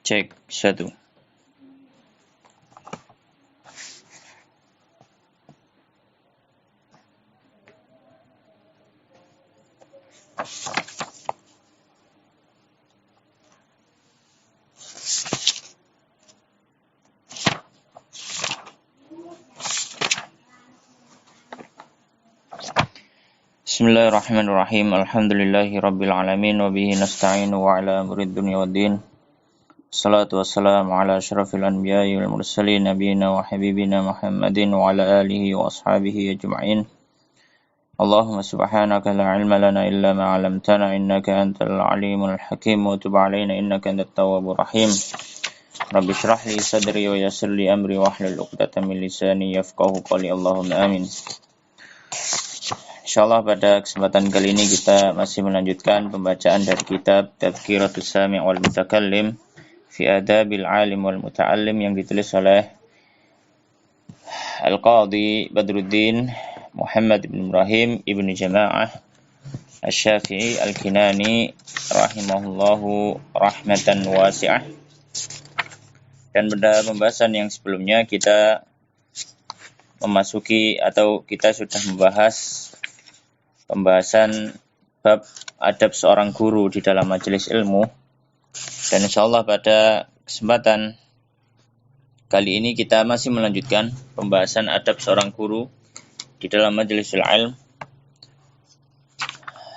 Cek 1. Bismillahirrahmanirrahim. Alhamdulillahi rabbil alamin wa bihi nasta'inu wa ala murid dunya waddin. Salatu wassalamu ala asyrafil anbiya'i wal mursalin nabiyina wa habibina Muhammadin wa ala alihi wa ashabihi ajma'in. Allahumma subhanaka la ilma lana illa ma 'allamtana innaka antal alimul hakim wa tub 'alaina innaka antat tawwabur rahim. Rabbi shrah li sadri wa yassir li amri wa hlul 'uqdatam min lisani yafqahu qawli. Allahumma amin. Insyaallah pada kesempatan kali ini kita masih melanjutkan pembacaan dari kitab Tadhkiratus Sami' wal Mutakallim fi Adabil 'Alim wal Muta'allim yang ditulis oleh Al-Qadhi Badruddin Muhammad bin Ibrahim ibn Jama'ah Asy-Syafi'i Al-Kinani rahimahullahu rahmatan wasi'ah. Dan pada pembahasan yang sebelumnya kita memasuki atau kita sudah membahas pembahasan bab adab seorang guru di dalam majelis ilmu, dan insyaallah pada kesempatan kali ini kita masih melanjutkan pembahasan adab seorang guru di dalam majelis ilmu,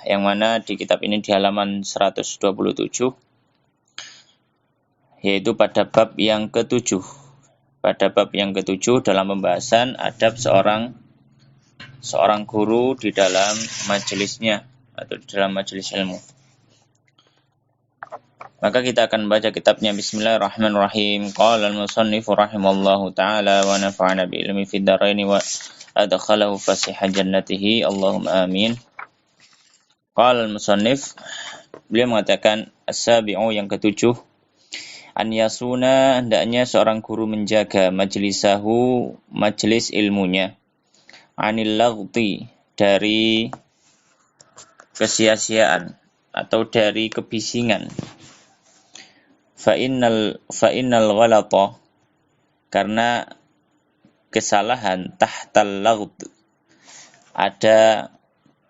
yang mana di kitab ini di halaman 127, yaitu pada bab yang ketujuh. Pada bab yang ketujuh dalam pembahasan adab seorang guru di dalam majelisnya atau di dalam majelis ilmu. Maka kita akan baca kitabnya. Bismillahirrahmanirrahim. Qala al-musannif rahimallahu ta'ala wa nafa'ana bi ilmi fid dharain wa adkhalahu fasiha jannatihi. Allahumma amin. Qala al-musannif, beliau mengatakan as-sabi'u, yang ketujuh, an yasuna, hendaknya seorang guru menjaga majlisahu, majelis ilmunya, anil laghti, dari kesia-siaan atau dari kebisingan. Fa innal ghalata, karena kesalahan, tahtal laghd, ada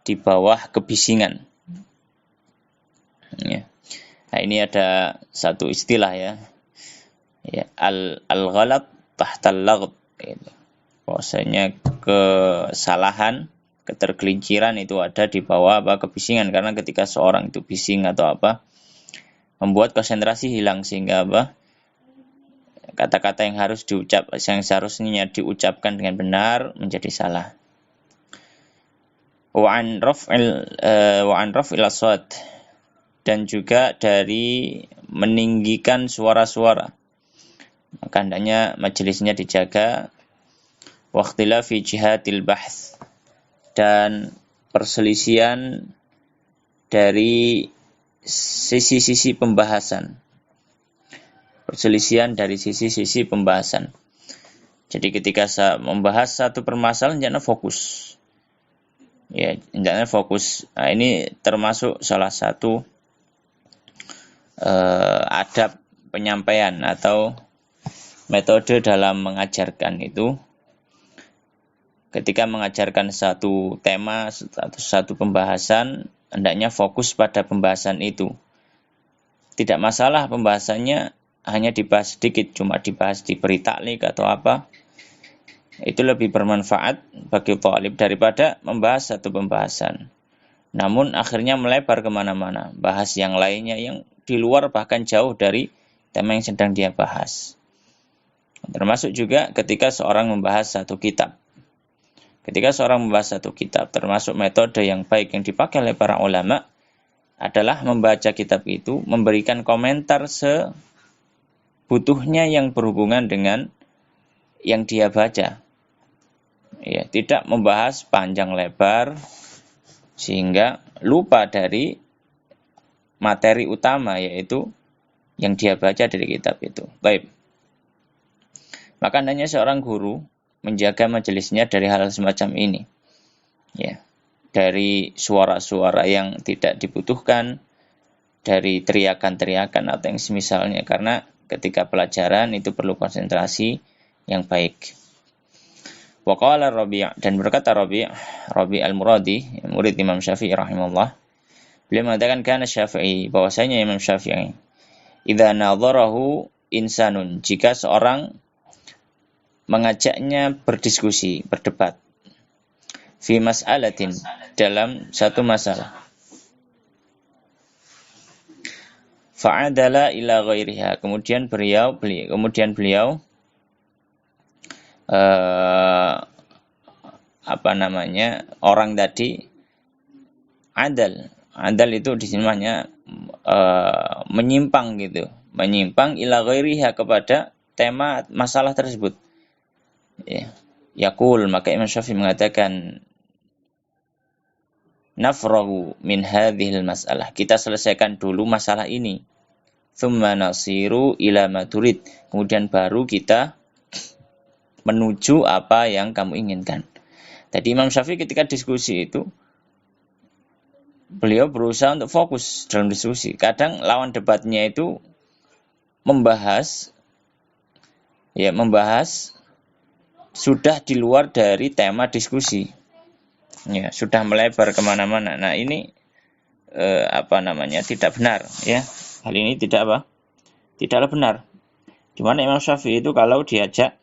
di bawah kebisingan. Ya. Nah, ini ada satu istilah ya. Al-ghalat tahtal laghd, gitu. Bahwasanya kesalahan, ketergelinciran itu ada di bawah kebisingan, karena ketika seorang itu bising atau membuat konsentrasi hilang, sehingga kata-kata yang seharusnya diucapkan dengan benar menjadi salah. Wa an raf'il aswat, dan juga dari meninggikan suara-suara. Maka hendaknya majelisnya dijaga. Waqtilafi jihatil bahth, dan perselisihan dari sisi-sisi pembahasan. Perselisihan dari sisi-sisi pembahasan. Jadi ketika membahas satu permasalahan, jangan fokus. Ya, jangan fokus. Nah, ini termasuk salah satu adab penyampaian atau metode dalam mengajarkan itu. Ketika mengajarkan satu tema atau satu pembahasan, hendaknya fokus pada pembahasan itu. Tidak masalah pembahasannya hanya dibahas sedikit, cuma dibahas diberi taklik atau itu lebih bermanfaat bagi talib daripada membahas satu pembahasan, namun akhirnya melebar kemana-mana, bahas yang lainnya yang di luar bahkan jauh dari tema yang sedang dia bahas. Termasuk juga ketika seorang membahas satu kitab. Ketika seorang membahas satu kitab, termasuk metode yang baik yang dipakai oleh para ulama adalah membaca kitab itu, memberikan komentar sebutuhnya yang berhubungan dengan yang dia baca. Ya, tidak membahas panjang lebar sehingga lupa dari materi utama, yaitu yang dia baca dari kitab itu. Baik. Maka hendaknya seorang guru menjaga majelisnya dari hal semacam ini. Ya, dari suara-suara yang tidak dibutuhkan, dari teriakan-teriakan atau yang semisalnya, karena ketika pelajaran itu perlu konsentrasi yang baik. Wa qala Rabi' dan berkata Rabi' al-Muradi, murid Imam Syafi'i rahimahullah, beliau mengatakan kana Syafi'i, bahwasanya Imam Syafi'i idza nadharahu insanun, jika seorang mengajaknya berdiskusi, berdebat, fi mas'alatin, dalam satu masalah, fa'adala ila ghairiha, kemudian beliau orang tadi adal itu di sini maknanya menyimpang ila ghairiha, kepada tema masalah tersebut. Ya. Yaqul, maka Imam Syafi'i mengatakan, nafrahu min hadhil mas'alah, kita selesaikan dulu masalah ini, thumma nasiru ila ma turid, kemudian baru kita menuju apa yang kamu inginkan. Tadi Imam Syafi'i ketika diskusi itu, beliau berusaha untuk fokus dalam diskusi. Kadang lawan debatnya itu membahas sudah di luar dari tema diskusi, ya, sudah melebar kemana-mana. Nah ini tidak benar, ya. Hal ini tidaklah benar. Dimana Imam Syafi'i itu kalau diajak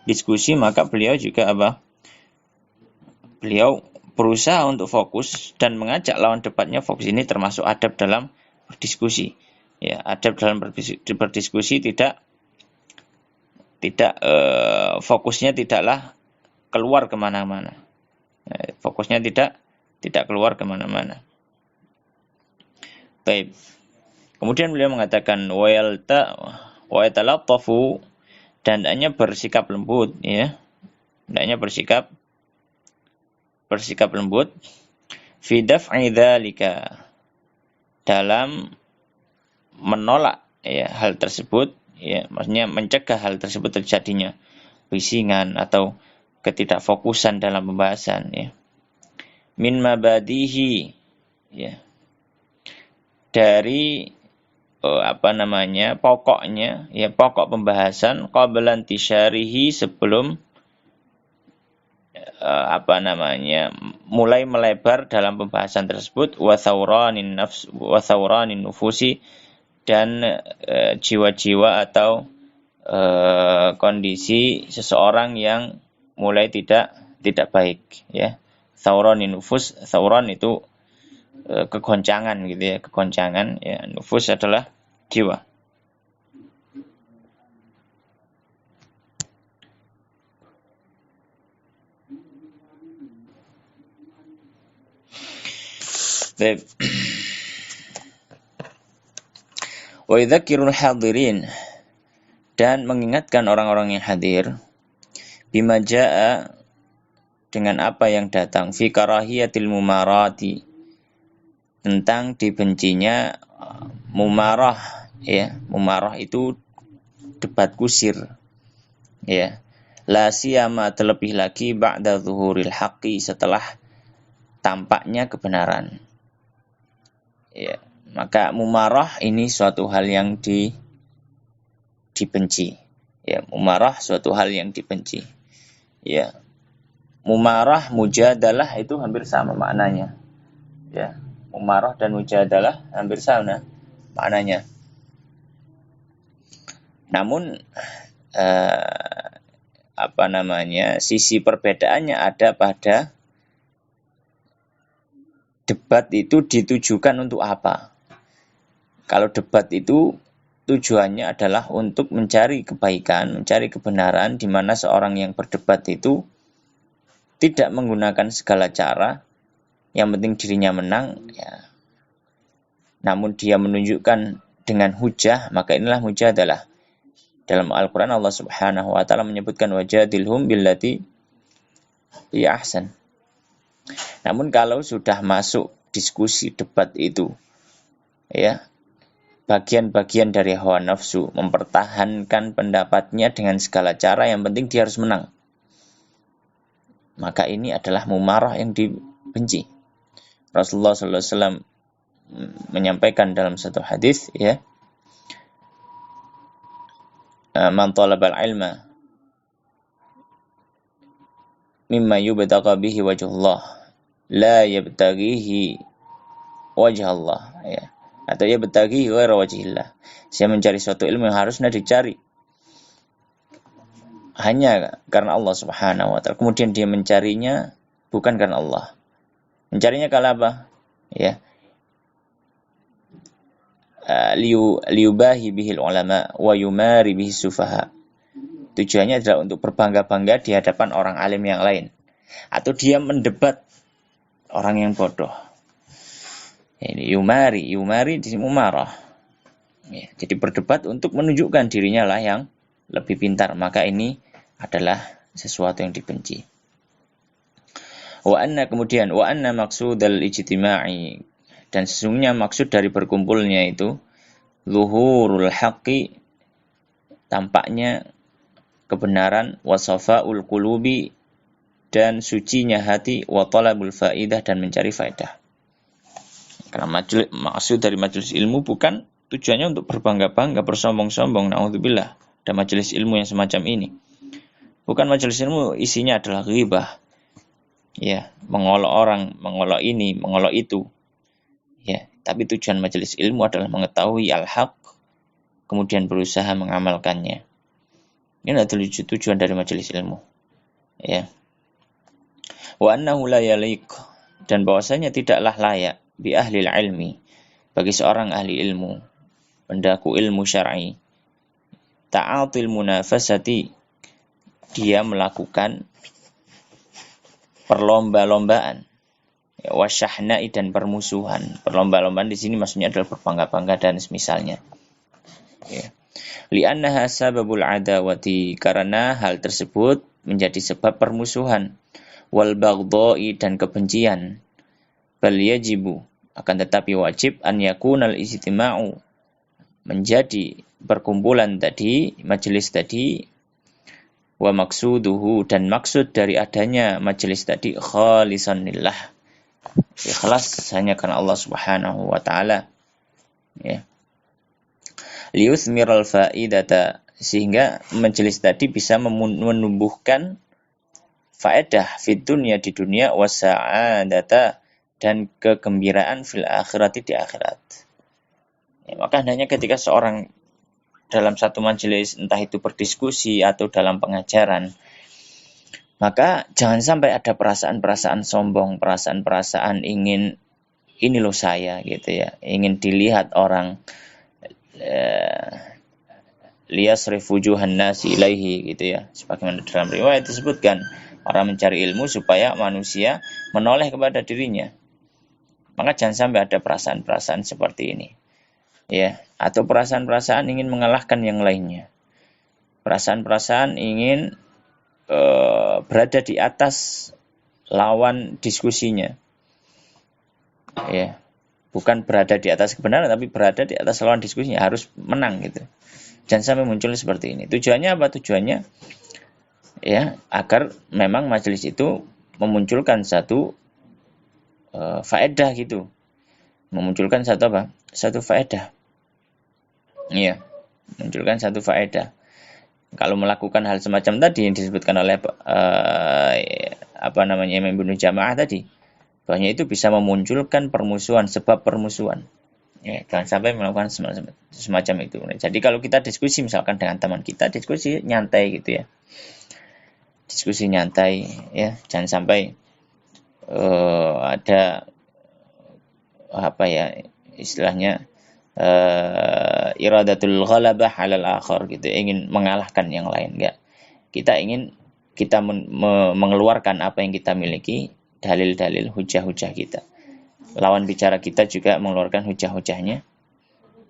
diskusi maka beliau juga beliau berusaha untuk fokus dan mengajak lawan debatnya fokus. Ini termasuk adab dalam berdiskusi, ya. Adab dalam berdiskusi tidak fokusnya tidaklah keluar kemana-mana. Fokusnya tidak keluar kemana-mana. Baik. Kemudian beliau mengatakan wa yatalattafu, dan hendaknya bersikap lembut, ya. Hendaknya bersikap lembut fi daf'i dzalika, dalam menolak, ya, hal tersebut, ya, maksudnya mencegah hal tersebut terjadinya bisingan atau ketidakfokusan dalam pembahasan, ya. Min mabadihi, ya, dari pokoknya, ya, pokok pembahasan, qabla intisyarihi, sebelum mulai melebar dalam pembahasan tersebut, wa thawranin nufusi, dan jiwa-jiwa atau kondisi seseorang yang mulai tidak baik, ya. Thawranin nufus, thawran itu kegoncangan, gitu ya, kegoncangan, ya. Nufus adalah jiwa. Wa yadhkirul hadirin, dan mengingatkan orang-orang yang hadir, bima jaa, dengan apa yang datang, fi karahiyatil mumarati, tentang dibencinya mumarah, ya. Mumarah itu debat kusir, ya. La siyama, terlebih lagi ba'da zuhuril haqqi, setelah tampaknya kebenaran, ya. Maka mumarah ini suatu hal yang dibenci, ya. Mumarah suatu hal yang dibenci, ya. Mumarah, mujadalah itu hampir sama maknanya, ya. Mumarah dan mujadalah hampir sama maknanya. Namun sisi perbedaannya ada pada debat itu ditujukan untuk apa. Kalau debat itu tujuannya adalah untuk mencari kebaikan, mencari kebenaran, di mana seorang yang berdebat itu tidak menggunakan segala cara, yang penting dirinya menang, ya. Namun dia menunjukkan dengan hujah, maka inilah mujadalah. Dalam Al-Quran Allah Subhanahu wa ta'ala menyebutkan wajadilhum billati hiya ahsan. Namun kalau sudah masuk diskusi debat itu, ya, bagian-bagian dari hawa nafsu, mempertahankan pendapatnya dengan segala cara, yang penting dia harus menang, maka ini adalah mumarah yang dibenci. Rasulullah SAW menyampaikan dalam satu hadis, ya, man talabal ilma mimma yubtaqa bihi wajhullah la yabtaghihi wajhallah, ya, atau yabtaghi ghaira wajhillah. Saya mencari suatu ilmu yang harusnya dicari hanya karena Allah Subhanahu wa taala. Kemudian dia mencarinya bukan karena Allah. Mencarinya karena apa? Ya. Liyubahi bihil ulama wa yumari bihi sufaha. Tujuannya adalah untuk berbangga-bangga di hadapan orang alim yang lain, atau dia mendebat orang yang bodoh. Ini yumari di sini mumarah. Ya, jadi berdebat untuk menunjukkan dirinya lah yang lebih pintar, maka ini adalah sesuatu yang dibenci. Wa anna maksudal ijtima'i, dan sesungguhnya maksud dari berkumpulnya itu zuhurul haqqi, tampaknya kebenaran, wa safa'ul qulubi, dan sucinya hati, wa talabul faidah, dan mencari faedah. Karena maksud dari majelis ilmu bukan tujuannya untuk berbangga-bangga, bersombong-sombong, naudzubillah. Dan majelis ilmu yang semacam ini bukan majelis ilmu isinya adalah ghibah, ya, mengolok orang, mengolok ini, mengolok itu, ya. Tapi tujuan majelis ilmu adalah mengetahui al-haq, kemudian berusaha mengamalkannya. Ini adalah tujuan dari majelis ilmu, ya. Wa annahu la yaliq, dan bahwasanya tidaklah layak bi ahli ilmi, bagi seorang ahli ilmu, pendaku ilmu syar'i, ta'atil munafasati, dia melakukan perlomba-lombaan, ya, wasyahna'i, dan permusuhan. Perlomba-lombaan di sini maksudnya adalah berbangga-bangga dan semisalnya. Ya. Li'annaha sababul adawati, karena hal tersebut menjadi sebab permusuhan, wal baghdha'i, dan kebencian. Bal yajibu, akan tetapi wajib, an yakunal ijtima'u, menjadi perkumpulan tadi, majelis tadi, wa maksuduhu, dan maksud dari adanya majelis tadi, khalisan lillah, ikhlas hanya karena Allah Subhanahu wa taala, ya. Liyuthmiral faidata, sehingga majelis tadi bisa menumbuhkan faedah fid dunya, di dunia, wasa'adata, dan kegembiraan fil akhirati, di akhirat. Ya, maka hendaknya ketika seorang dalam satu majelis, entah itu berdiskusi atau dalam pengajaran, maka jangan sampai ada perasaan-perasaan sombong, perasaan-perasaan ingin ini loh saya, gitu ya, ingin dilihat orang, liyasrif wujuhan nasi ilaihi, gitu ya. Sebagaimana dalam riwayat disebutkan, orang mencari ilmu supaya manusia menoleh kepada dirinya. Maka jangan sampai ada perasaan-perasaan seperti ini, ya, atau perasaan-perasaan ingin mengalahkan yang lainnya, perasaan-perasaan ingin berada di atas lawan diskusinya, ya, bukan berada di atas kebenaran, tapi berada di atas lawan diskusinya, harus menang, gitu. Jangan sampai muncul seperti ini. Tujuannya apa? Tujuannya, ya, agar memang majelis itu memunculkan satu faedah, gitu, memunculkan satu apa? Satu faedah. Iya, munculkan satu faedah. Kalau melakukan hal semacam tadi yang disebutkan oleh Imam Ibnu Jamaah tadi, bahwa itu bisa memunculkan permusuhan, sebab permusuhan. Ya, jangan sampai melakukan semacam itu. Jadi kalau kita diskusi misalkan dengan teman kita, diskusi nyantai, gitu ya. Diskusi nyantai, ya, jangan sampai ada apa ya istilahnya, iradatul ghalabah 'alal akhar, gitu, ingin mengalahkan yang lain. Enggak. Kita mengeluarkan apa yang kita miliki, dalil-dalil, hujah-hujah kita. Lawan bicara kita juga mengeluarkan hujah-hujahnya.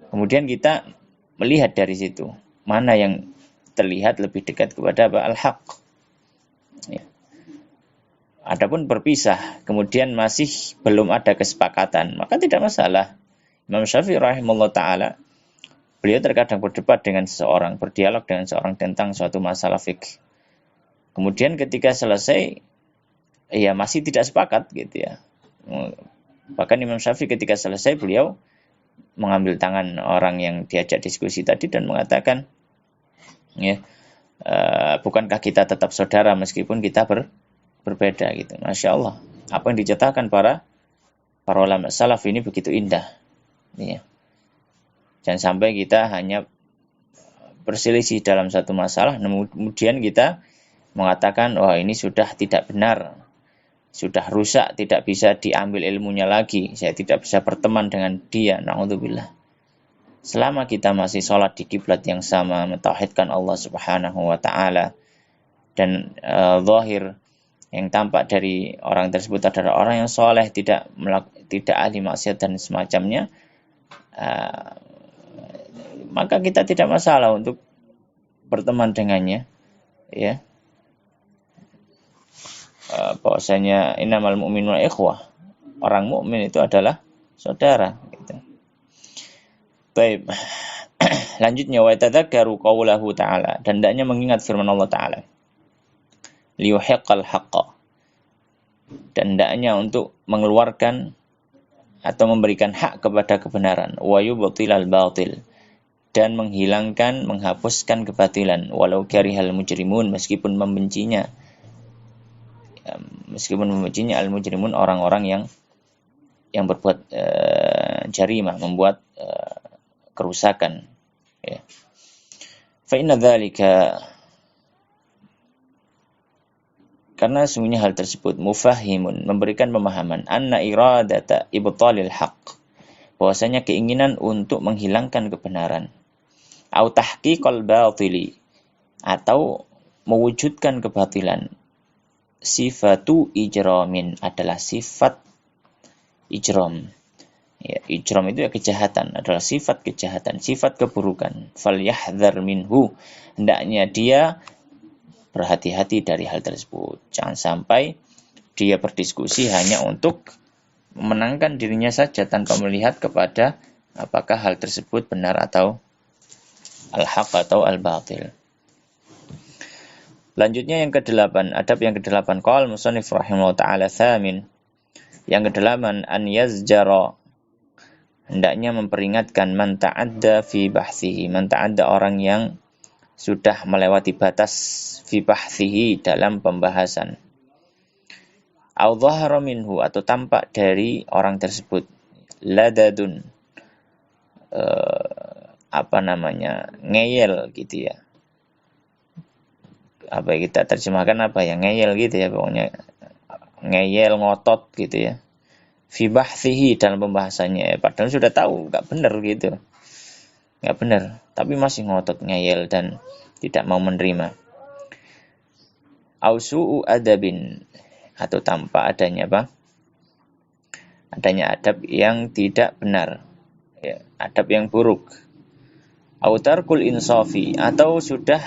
Kemudian kita melihat dari situ mana yang terlihat lebih dekat kepada al-haq. Ya. Adapun berpisah, kemudian masih belum ada kesepakatan, maka tidak masalah. Imam Syafi'i rahimahullah ta'ala, beliau terkadang berdebat dengan seseorang, berdialog dengan seorang tentang suatu masalah fikih. Kemudian ketika selesai, ya masih tidak sepakat, gitu ya. Bahkan Imam Syafi'i ketika selesai, beliau mengambil tangan orang yang diajak diskusi tadi dan mengatakan, Ya. Bukankah kita tetap saudara meskipun kita berbeda gitu. Masya Allah. Apa yang diceritakan para ulama salaf ini begitu indah. Ya. Jangan sampai kita hanya berselisih dalam satu masalah, kemudian kita mengatakan, wah ini sudah tidak benar, sudah rusak, tidak bisa diambil ilmunya lagi, saya tidak bisa berteman dengan dia. Na'udzubillah. Selama kita masih sholat di kiblat yang sama, mentauhidkan Allah Subhanahu wa Ta'ala, dan zahir yang tampak dari orang tersebut adalah orang yang soleh, tidak ahli maksiat dan semacamnya, maka kita tidak masalah untuk berteman dengannya, ya. Bahwasanya innamal mu'minuna ikhwah, orang mukmin itu adalah saudara, gitu. Baik. Lanjutnya, wa tadzakkaru qaulahu ta'ala, dan hendaknya mengingat firman Allah Ta'ala, liyuhiqqal haqqa, dan hendaknya untuk mengeluarkan atau memberikan hak kepada kebenaran, wa yubtilal batil, dan menghilangkan, menghapuskan kebatilan, walau karihal mujrimun, meskipun membencinya al-mujrimun, orang-orang yang berbuat jarimah, membuat kerusakan, ya. Fa inna dzalika, karena sesungguhnya hal tersebut, mufahimun, memberikan pemahaman, anna iradata ibtalil haqq, bahwasanya keinginan untuk menghilangkan kebenaran, au tahqiqal batili, atau mewujudkan kebatilan, sifatu ijramin, adalah sifat ijram. Ya, ijram itu ya kejahatan, adalah sifat kejahatan, sifat keburukan. Falyahdhar minhu, hendaknya dia berhati-hati dari hal tersebut. Jangan sampai dia berdiskusi hanya untuk memenangkan dirinya saja tanpa melihat kepada apakah hal tersebut benar atau al-haq atau al-batil. Lanjutnya yang ke-8, adab yang ke-8, qala musannif rahimahullah ta'ala tsamin, yang ke-8, an yazjara, hendaknya memperingatkan, man ta'adda fi bahsihi, man ta'adda, orang yang sudah melewati batas, fi bahsihi, dalam pembahasan, au dhahara minhu, atau tampak dari orang tersebut, ladadun, ngeyel gitu ya. Apa kita terjemahkan apa ya, ngeyel gitu ya, pokoknya ngeyel, ngotot gitu ya. Fi bahsihi, dalam pembahasannya, padahal sudah tahu nggak benar gitu, nggak benar, tapi masih ngotot, ngeyel, dan tidak mau menerima. Au su'u adabin, atau tanpa adanya adanya adab yang tidak benar, ya, adab yang buruk. Au tarkul insafi, atau sudah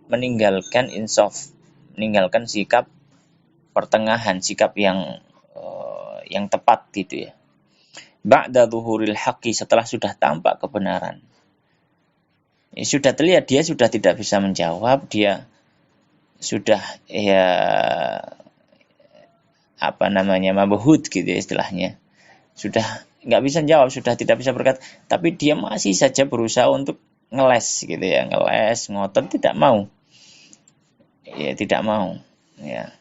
meninggalkan insaf, meninggalkan sikap pertengahan, sikap yang tepat gitu ya. Ba'da zuhuril haqqi, setelah sudah tampak kebenaran. Ya, sudah terlihat, dia sudah tidak bisa menjawab, dia sudah mabhut gitu ya istilahnya. Sudah nggak bisa jawab, sudah tidak bisa berkata, tapi dia masih saja berusaha untuk ngeles gitu ya, ngeles, ngotot, tidak mau. Ya, tidak mau. Ya.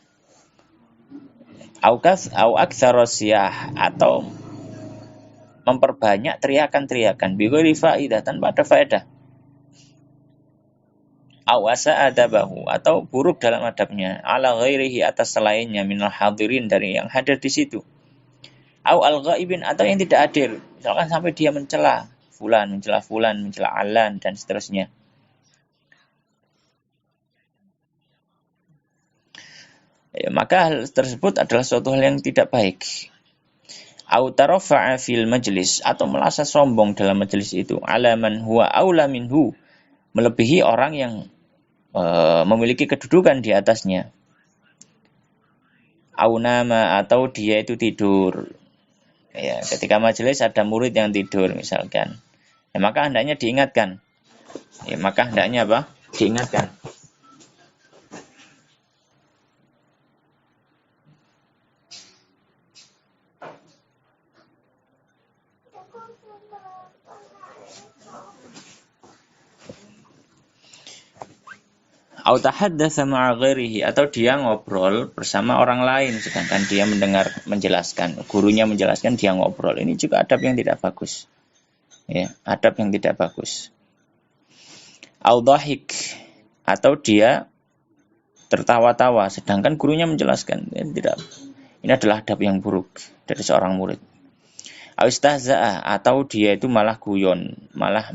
Au aktsara siyah, atau memperbanyak teriakan-teriakan, bighairi faidah, tanpa ada faedah. Au adabahu, atau buruk dalam adabnya, ala ghairihi, atas selainnya, minal hadirin, dari yang hadir di situ. Au al-ghaibin, atau yang tidak hadir. Misalkan sampai dia mencela fulan, mencela alan, dan seterusnya. Ya, maka hal tersebut adalah suatu hal yang tidak baik. Au tarafa'a fil majlis, atau merasa sombong dalam majelis itu, ala man huwa aula minhu, melebihi orang yang memiliki kedudukan di atasnya. Au nama, atau dia itu tidur. Ya, ketika majelis ada murid yang tidur misalkan, ya, maka hendaknya diingatkan. Ya, maka hendaknya apa? Diingatkan. Au tahaddatsa ma'a ghairihi, atau dia ngobrol bersama orang lain sedangkan dia menjelaskan, gurunya menjelaskan dia ngobrol. Ini juga adab yang tidak bagus. Ya, adab yang tidak bagus. Au dhahik, atau dia tertawa-tawa sedangkan gurunya menjelaskan. Tidak. Ini adalah adab yang buruk dari seorang murid. Au istahza'a, atau dia itu malah guyon, malah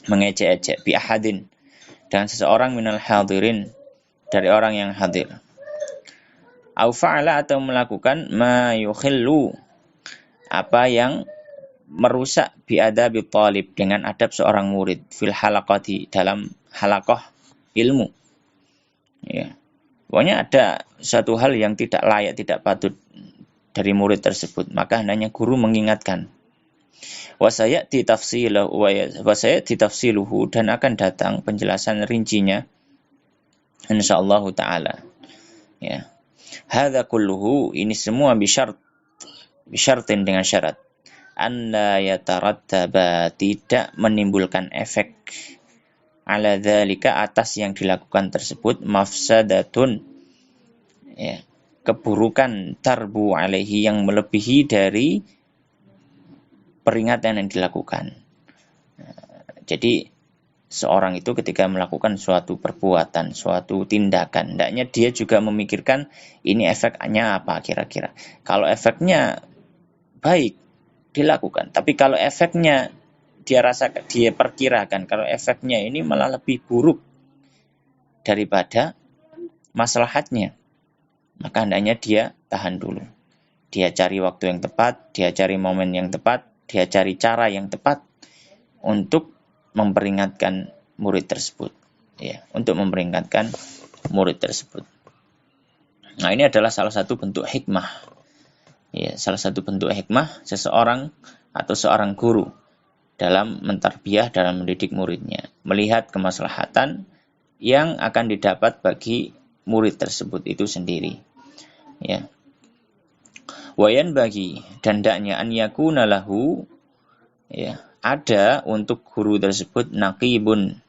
mengejek-ejek bi ahadin, dengan seseorang minal hadirin, dari orang yang hadir. Au fa'ala, atau melakukan ma yukhillu, apa yang merusak bi adabi talib, dengan adab seorang murid, fil halaqati, dalam halaqah ilmu. Ya. Pokoknya ada satu hal yang tidak layak, tidak patut dari murid tersebut, maka hendaknya guru mengingatkan. Wasayati tafsiluhu, dan akan datang penjelasan rincinya insyaallah taala. Ya. Hadza kulluhu, ini semua bisyartin, dengan syarat an la yatarattaba, tidak menimbulkan efek ala dzalika, atas yang dilakukan tersebut, mafsadatun, ya, keburukan, tarbu alaihi, yang melebihi dari peringatan yang dilakukan. Jadi seorang itu ketika melakukan suatu perbuatan, suatu tindakan, hendaknya dia juga memikirkan ini efeknya apa kira-kira. Kalau efeknya baik, dilakukan. Tapi kalau efeknya dia perkirakan, kalau efeknya ini malah lebih buruk daripada maslahatnya, maka hendaknya dia tahan dulu. Dia cari waktu yang tepat, dia cari momen yang tepat, dia cari cara yang tepat untuk memperingatkan murid tersebut. Ya, untuk memperingatkan murid tersebut. Nah, ini adalah salah satu bentuk hikmah. Ya, salah satu bentuk hikmah seseorang atau seorang guru dalam mentarbiyah, dalam mendidik muridnya, melihat kemaslahatan yang akan didapat bagi murid tersebut itu sendiri. Ya. Wayan bagi, dan hendaknya an yakuna lahu, ya, ada untuk guru tersebut naqibun,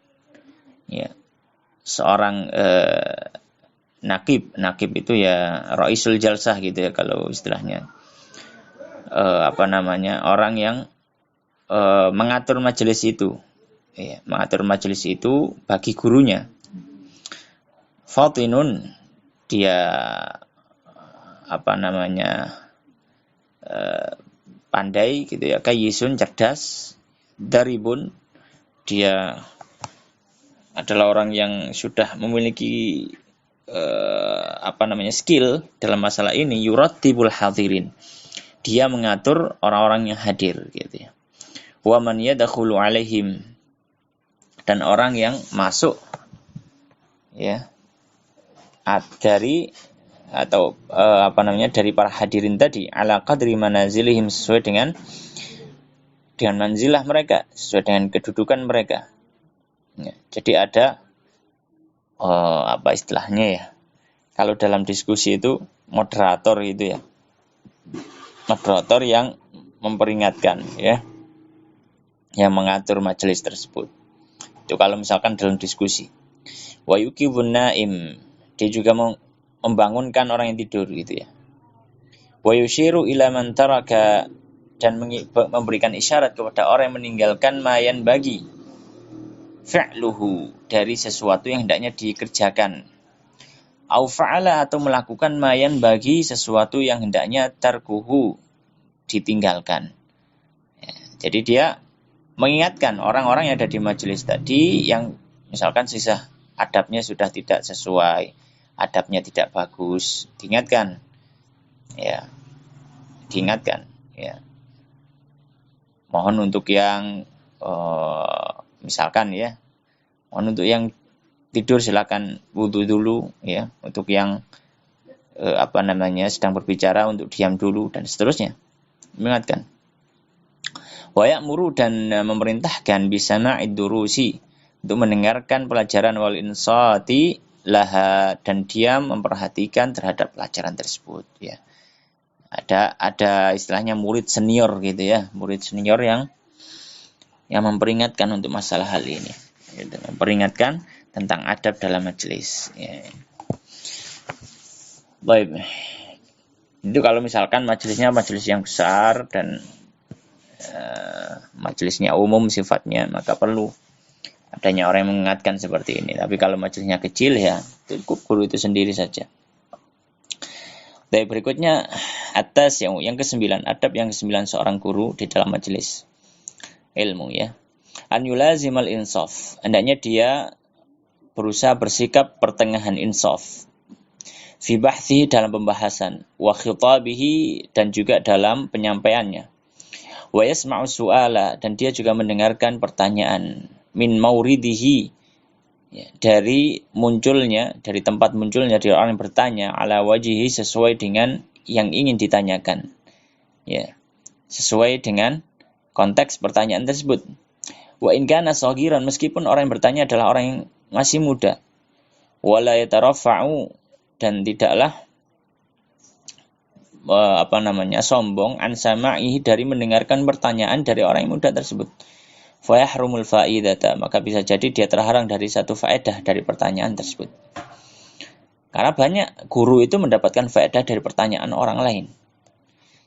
ya, seorang naqib itu ya raisul jalsah gitu ya kalau istilahnya, orang yang mengatur majelis itu, ya, mengatur majelis itu bagi gurunya. Fatinun, dia pandai gitu ya, kayisun, cerdas, daribun, dia adalah orang yang sudah memiliki skill dalam masalah ini. Yurattibul hadirin, dia mengatur orang-orang yang hadir gitu ya. Wa man yadkhulu alaihim, dan orang yang masuk, ya, dari para hadirin tadi, ala qadri manazilihim, sesuai dengan manzilah mereka, sesuai dengan kedudukan mereka. Ya, jadi ada istilahnya ya, kalau dalam diskusi itu moderator gitu ya, moderator yang memperingatkan, ya, yang mengatur majelis tersebut. Itu kalau misalkan dalam diskusi. Wa yuqibun naim, dia juga membangunkan orang yang tidur gitu ya. Wa yushiru ila man taraka, dan memberikan isyarat kepada orang yang meninggalkan mayan bagi fi'luhu, dari sesuatu yang hendaknya dikerjakan. Au fa'ala, atau melakukan mayan bagi sesuatu yang hendaknya tarkuhu, ditinggalkan. Ya, jadi dia mengingatkan orang-orang yang ada di majelis tadi yang misalkan sisa adabnya sudah tidak sesuai, adabnya tidak bagus, diingatkan. Ya. Mohon untuk yang misalkan ya, mohon untuk yang tidur silakan wudu dulu ya, untuk yang sedang berbicara untuk diam dulu dan seterusnya. Mengingatkan. Wa ya'muru, dan memerintahkan bisama'id durusi, untuk mendengarkan pelajaran, wal insati laha, dan diam memperhatikan terhadap pelajaran tersebut ya. Ada istilahnya murid senior gitu ya, murid senior yang memperingatkan untuk masalah hal ini gitu. Memperingatkan tentang adab dalam majelis. Ya. Baik. Itu kalau misalkan majelisnya majelis yang besar dan majelisnya umum sifatnya, maka perlu adanya orang yang mengingatkan seperti ini. Tapi kalau majelisnya kecil ya cukup guru itu sendiri saja. Baik, berikutnya atas yang ke-9, adab yang ke-9 seorang guru di dalam majelis ilmu ya. An yulazimal insaf. Hendaknya dia berusaha bersikap pertengahan insaf. Fi bahthi dalam pembahasan, wa khitabihi dan juga dalam penyampaiannya. Wa yasma'u su'ala dan dia juga mendengarkan pertanyaan min mauridihi ya, dari tempat munculnya dari orang yang bertanya ala wajihi sesuai dengan yang ingin ditanyakan. Ya. Sesuai dengan konteks pertanyaan tersebut. Wa in kana saghiran meskipun orang yang bertanya adalah orang yang masih muda. Wala yatarafa'u dan tidaklah sombong an sama'ihi dari mendengarkan pertanyaan dari orang yang muda tersebut. Fa yahrumul faidata, maka bisa jadi dia terhalang dari satu faedah dari pertanyaan tersebut. Karena banyak guru itu mendapatkan faedah dari pertanyaan orang lain.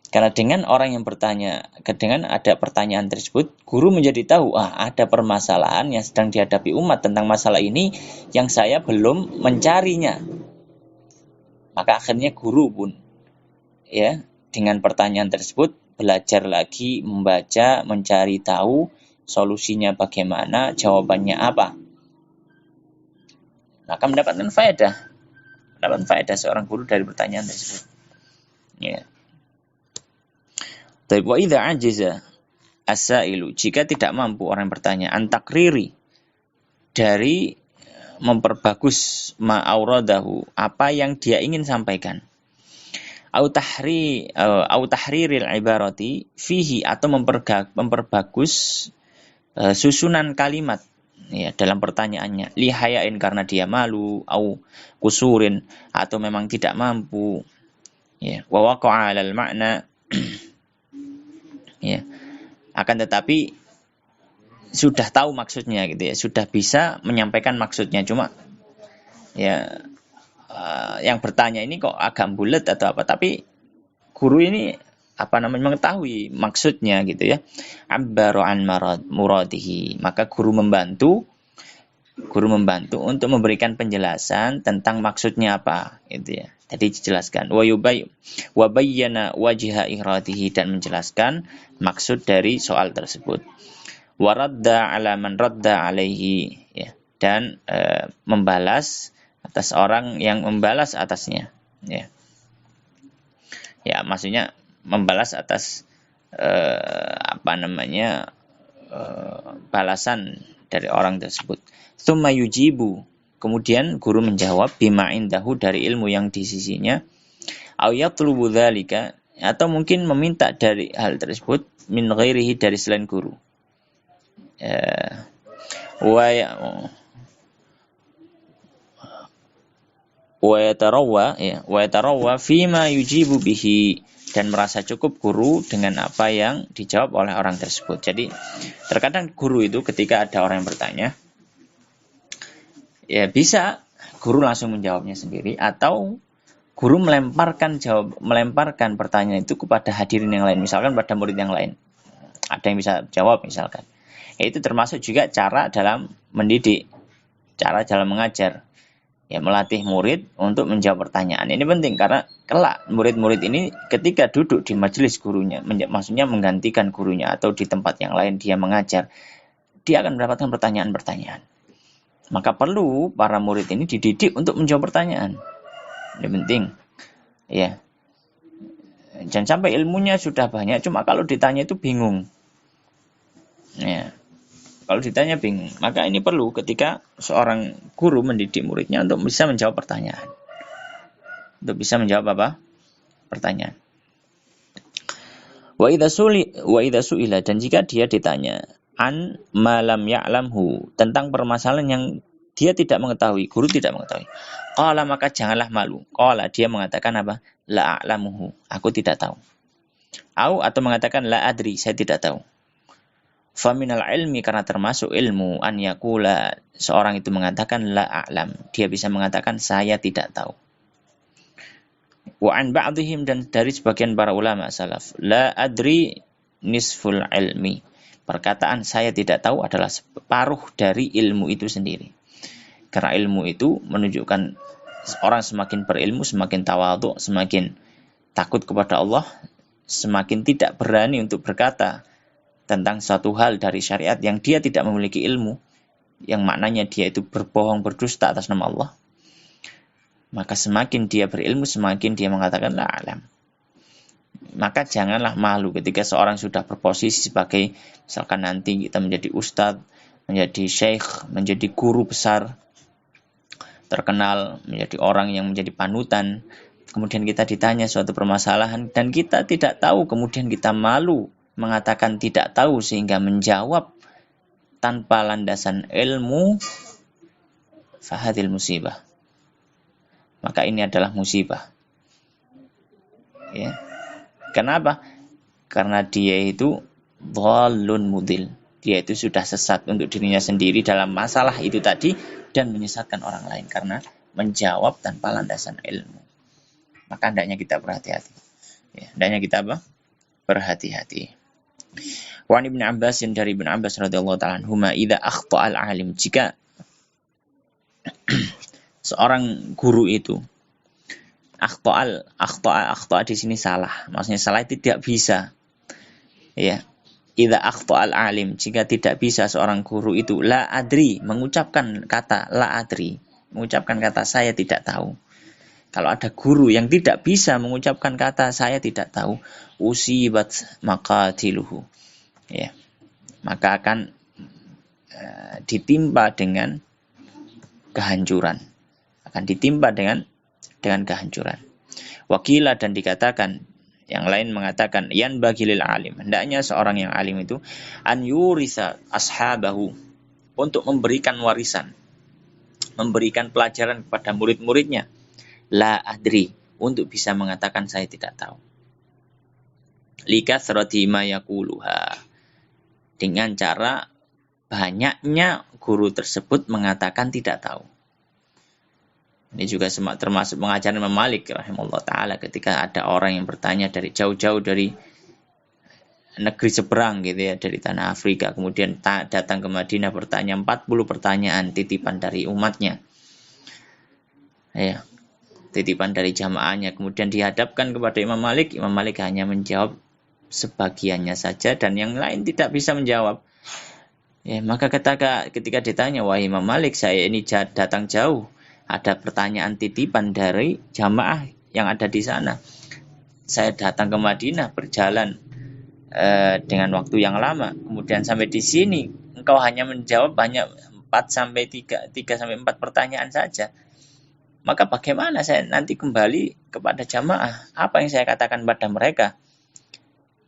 Karena dengan orang yang bertanya, dengan ada pertanyaan tersebut, guru menjadi tahu, ada permasalahan yang sedang dihadapi umat tentang masalah ini yang saya belum mencarinya. Maka akhirnya guru pun ya dengan pertanyaan tersebut belajar lagi, membaca, mencari tahu solusinya bagaimana, jawabannya apa. Maka mendapatkan faedah seorang guru dari pertanyaan tersebut. Ya. Tapi wa idza ajiza as-sailu, jika tidak mampu orang bertanya antakriri dari memperbagus ma'auradahu apa yang dia ingin sampaikan, au tahriril ibarati fihi atau memperbagus susunan kalimat ya dalam pertanyaannya, lihayain karena dia malu, au kusurin atau memang tidak mampu ya, wa waqa'a 'alal ma'na ya, akan tetapi sudah tahu maksudnya gitu ya, sudah bisa menyampaikan maksudnya, cuma ya yang bertanya ini kok agak bulat atau apa, tapi guru ini mengetahui maksudnya gitu ya, abbaru an muradihi, maka guru membantu untuk memberikan penjelasan tentang maksudnya apa gitu ya. Jadi dijelaskan wa bayyana wajha iradihi dan menjelaskan maksud dari soal tersebut. Waradda ala man radda alaihi ya, dan membalas atas orang yang membalas atasnya ya. Ya, maksudnya membalas atas balasan dari orang tersebut. Tsumma yujibu, kemudian guru menjawab bima indahu dari ilmu yang di sisinya, au yatlubu dzalika atau mungkin meminta dari hal tersebut min ghairihi dari selain guru. Wa yatarawwa fima yujibu bihi, dan merasa cukup guru dengan apa yang dijawab oleh orang tersebut. Jadi terkadang guru itu ketika ada orang yang bertanya, ya bisa guru langsung menjawabnya sendiri, atau guru melemparkan pertanyaan itu kepada hadirin yang lain, misalkan pada murid yang lain. Ada yang bisa jawab misalkan. Itu termasuk juga cara dalam mendidik, cara dalam mengajar. Ya, melatih murid untuk menjawab pertanyaan. Ini penting karena kelak murid-murid ini ketika duduk di majelis gurunya, maksudnya menggantikan gurunya atau di tempat yang lain dia mengajar, dia akan mendapatkan pertanyaan-pertanyaan. Maka perlu para murid ini dididik untuk menjawab pertanyaan. Ini penting. Ya. Jangan sampai ilmunya sudah banyak, cuma kalau ditanya itu bingung. Ya. Kalau ditanya bingung, maka ini perlu ketika seorang guru mendidik muridnya untuk bisa menjawab pertanyaan. Untuk bisa menjawab apa? Pertanyaan. Wa idza su'ila, dan jika dia ditanya an malam ya'lamhu, tentang permasalahan yang dia tidak mengetahui, guru tidak mengetahui. Qala, maka janganlah malu. Qala, dia mengatakan apa? La a'lamuhu, aku tidak tahu. Atau mengatakan la adri, saya tidak tahu. Faminal ilmi, karena termasuk ilmu, an yakula, seorang itu mengatakan la a'lam, dia bisa mengatakan saya tidak tahu. Wa an ba'dihim, dan dari sebagian para ulama salaf, la adri nisful ilmi, perkataan saya tidak tahu adalah separuh dari ilmu itu sendiri. Karena ilmu itu menunjukkan orang semakin berilmu, semakin tawadhu, semakin takut kepada Allah, semakin tidak berani untuk berkata tentang suatu hal dari syariat yang dia tidak memiliki ilmu, yang maknanya dia itu berbohong, berdusta atas nama Allah. Maka semakin dia berilmu, semakin dia mengatakan la alam. Maka janganlah malu ketika seorang sudah berposisi sebagai, misalkan nanti kita menjadi ustadz, menjadi syekh, menjadi guru besar, terkenal, menjadi orang yang menjadi panutan, kemudian kita ditanya suatu permasalahan dan kita tidak tahu, kemudian kita malu mengatakan tidak tahu sehingga menjawab tanpa landasan ilmu, fahadil musibah. Maka ini adalah musibah. Ya. Kenapa? Karena dia itu dhalun mudil. Dia itu sudah sesat untuk dirinya sendiri dalam masalah itu tadi dan menyesatkan orang lain karena menjawab tanpa landasan ilmu. Maka hendaknya kita berhati-hati. Ya, hendaknya kita apa? Berhati-hati. Wa Ibnu Abbas, dari Ibnu Abbas radhiyallahu ta'ala anhuma, idza akhta'al alim, jika seorang guru itu akhta'a di sini salah, maksudnya salah tidak bisa. Ya. Idza akhta'al alim, jika tidak bisa seorang guru itu la adri, mengucapkan kata la adri, mengucapkan kata saya tidak tahu. Kalau ada guru yang tidak bisa mengucapkan kata saya tidak tahu, usibat maqatiluhu, ya, maka akan ditimpa dengan kehancuran, akan ditimpa dengan kehancuran. Wakila, dan dikatakan, yang lain mengatakan, yan bagilil alim, hendaknya seorang yang alim itu an yurisa ashabahu, untuk memberikan warisan, memberikan pelajaran kepada murid-muridnya, la adri, untuk bisa mengatakan saya tidak tahu. Likathrati ma yaquluha, dengan cara banyaknya guru tersebut mengatakan tidak tahu. Ini juga termasuk pengajaran Imam Malik rahimahullah ta'ala, ketika ada orang yang bertanya dari jauh-jauh dari negeri seberang gitu ya, dari tanah Afrika, kemudian datang ke Madinah bertanya 40 pertanyaan titipan dari umatnya. Ya. Titipan dari jamaahnya, kemudian dihadapkan kepada Imam Malik. Imam Malik hanya menjawab sebagiannya saja dan yang lain tidak bisa menjawab. Ya, maka ketika ditanya, wahai Imam Malik, saya ini datang jauh, ada pertanyaan titipan dari jamaah yang ada di sana. Saya datang ke Madinah berjalan dengan waktu yang lama, kemudian sampai di sini engkau hanya menjawab banyak 3 sampai 4 pertanyaan saja. Maka bagaimana saya nanti kembali kepada jamaah? Apa yang saya katakan pada mereka?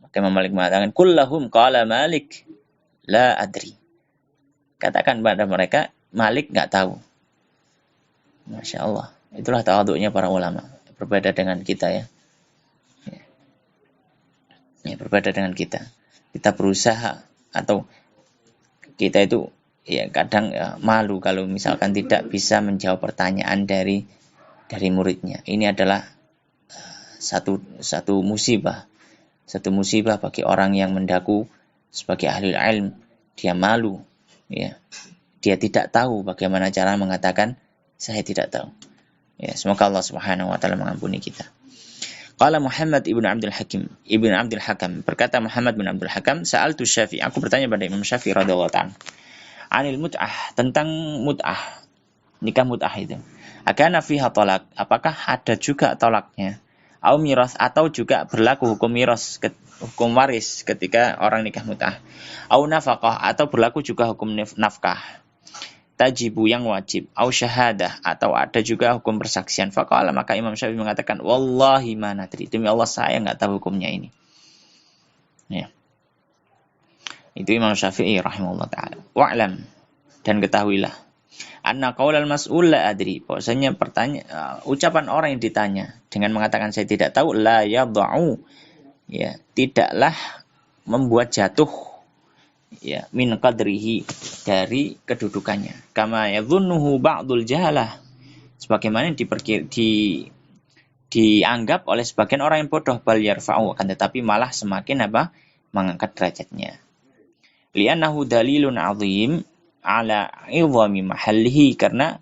Maka Imam Malik mengatakan, kullahum qala Malik la adri. Katakan pada mereka, Malik enggak tahu. Masya Allah. Itulah tawadhu'nya para ulama. Berbeda dengan kita ya. Ya, berbeda dengan kita. Kita berusaha, atau kita itu ya kadang malu kalau misalkan tidak bisa menjawab pertanyaan dari muridnya. Ini adalah satu musibah bagi orang yang mendaku sebagai ahli ilm. Dia malu, ya, dia tidak tahu bagaimana cara mengatakan saya tidak tahu. Ya, semoga Allah Subhanahu wa taala mengampuni kita. Qala Muhammad ibn Abdul Hakam, berkata Muhammad bin Abdul Hakam, sa'altu Syafi'i, aku bertanya pada Imam Syafi'i radhiyallahu ta'ala anil mut'ah, tentang mut'ah, nikah mut'ah itu. Akana fiha talak, apakah ada juga talaknya? Au miras, atau juga berlaku hukum miras, hukum waris ketika orang nikah mut'ah. Au nafaqah, atau berlaku juga hukum nafkah. Tajibu, yang wajib. Au syahadah, atau ada juga hukum persaksian. Faqala, maka Imam Syafi'i mengatakan, wallahi ma nadri, demi Allah saya enggak tahu hukumnya ini. Ya. Itu Imam Syafi'i rahimahullah ta'ala. Wa'lam, dan ketahuilah, anna qaulal mas'ul la adri, bahwasanya ucapan orang yang ditanya dengan mengatakan saya tidak tahu, la yadha'u, ya, tidaklah membuat jatuh, ya, min qadrihi, dari kedudukannya. Kama yadhunnuhu ba'dul jahalah, sebagaimana dianggap oleh sebagian orang yang bodoh, bal yarfa'u, akan tetapi malah semakin apa? Mengangkat derajatnya. Li'annahu dalilun 'azim ala 'idhami mahallihi, karena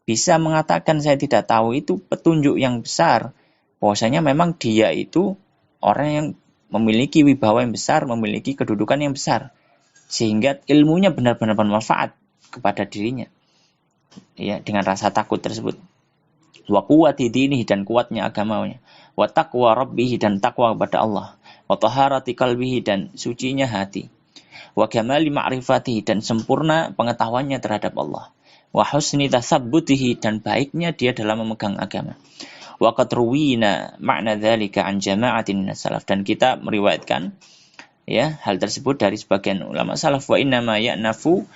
bisa mengatakan saya tidak tahu itu petunjuk yang besar bahwasanya memang dia itu orang yang memiliki wibawa yang besar, memiliki kedudukan yang besar, sehingga ilmunya benar-benar bermanfaat kepada dirinya, ya, dengan rasa takut tersebut. Wa quwwati dinihi, dan kuatnya agamanya. Wa taqwa rabbih, dan takwa kepada Allah. Wa taharati qalbihi, dan sucinya hati. Wa kamali ma'rifatihi, dan sempurna pengetahuannya terhadap Allah. Wa husni tathabbutihi, dan baiknya dia dalam memegang agama. Wa qad ruwina ma'na dzalika an jama'atin minas salaf, dan kita meriwayatkan, ya, hal tersebut dari sebagian ulama salaf. Wa inna ma ya'nafu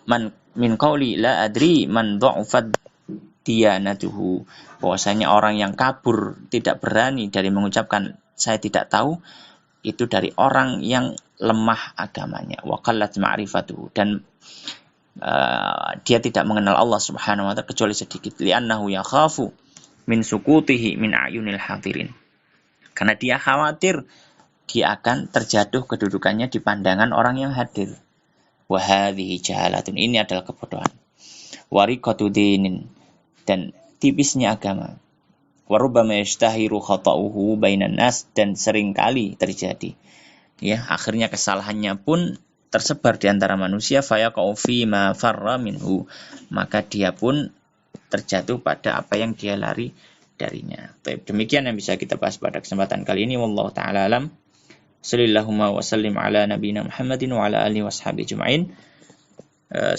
man min qauli la adri man dha'ufat diyanatuhu, bahwasanya orang yang kabur, tidak berani dari mengucapkan saya tidak tahu, itu dari orang yang lemah agamanya. Wa qallat ma'rifatuhu, dan dia tidak mengenal Allah Subhanahu wa ta'ala kecuali sedikit. Li'annahu yakhafu min sukutihi min ayunil hadirin, karena dia khawatir dia akan terjatuh kedudukannya di pandangan orang yang hadir. Wa hadhihi jahalatun, ini adalah kebodohan. Wa riqatu dinin, dan tipisnya agama. Wa rubbama yashtahiru khata'uhu bainan nas, dan seringkali terjadi, ya, akhirnya kesalahannya pun tersebar di antara manusia. Fayaqau fi ma farra minhu, maka dia pun terjatuh pada apa yang dia lari darinya. Demikian yang bisa kita bahas pada kesempatan kali ini. Wallahu ta'ala alam. Shallallahumma wa sallim ala nabiyina Muhammadin wa ala alihi washabihi ajma'in.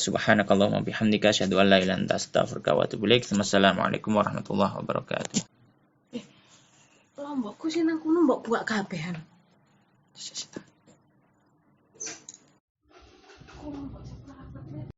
Subhanakallahumma bihamdika asyhadu an la ilaha illa anta astaghfiruka wa atubu ilaik. Wassalamualaikum warahmatullahi wabarakatuh. Lombokku sih nang kono mbok buak kabehan.